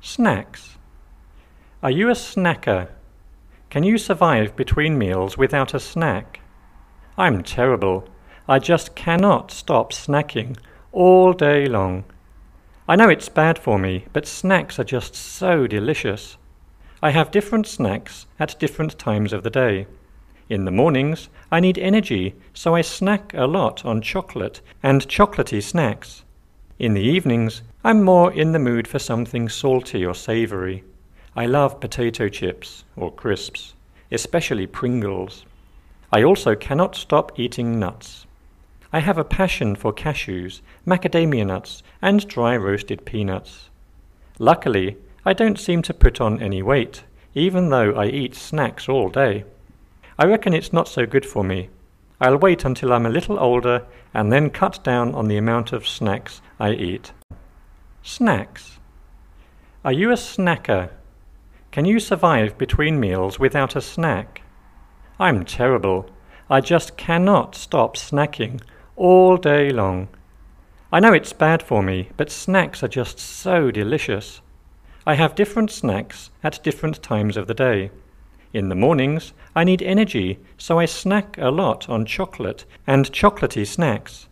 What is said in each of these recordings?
Snacks. Are you a snacker? Can you survive between meals without a snack? I'm terrible. I just cannot stop snacking all day long. I know it's bad for me, but snacks are just so delicious. I have different snacks at different times of the day. In the mornings, I need energy, so I snack a lot on chocolate and chocolatey snacks. In the evenings, I'm more in the mood for something salty or savory. I love potato chips or crisps, especially Pringles. I also cannot stop eating nuts. I have a passion for cashews, macadamia nuts, and dry roasted peanuts. Luckily, I don't seem to put on any weight, even though I eat snacks all day. I reckon it's not so good for me. I'll wait until I'm a little older and then cut down on the amount of snacks I eat. Snacks. Are you a snacker? Can you survive between meals without a snack? I'm terrible. I just cannot stop snacking all day long. I know it's bad for me, but snacks are just so delicious. I have different snacks at different times of the day. In the mornings, I need energy, so I snack a lot on chocolate and chocolatey snacks.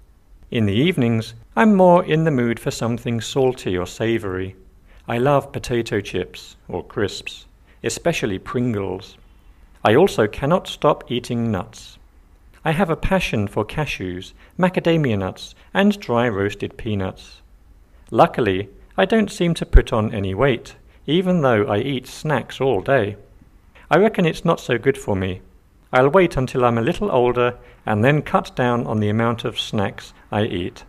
In the evenings, I'm more in the mood for something salty or savory. I love potato chips or crisps, especially Pringles. I also cannot stop eating nuts. I have a passion for cashews, macadamia nuts, and dry roasted peanuts. Luckily, I don't seem to put on any weight, even though I eat snacks all day. I reckon it's not so good for me. I'll wait until I'm a little older and then cut down on the amount of snacks I eat.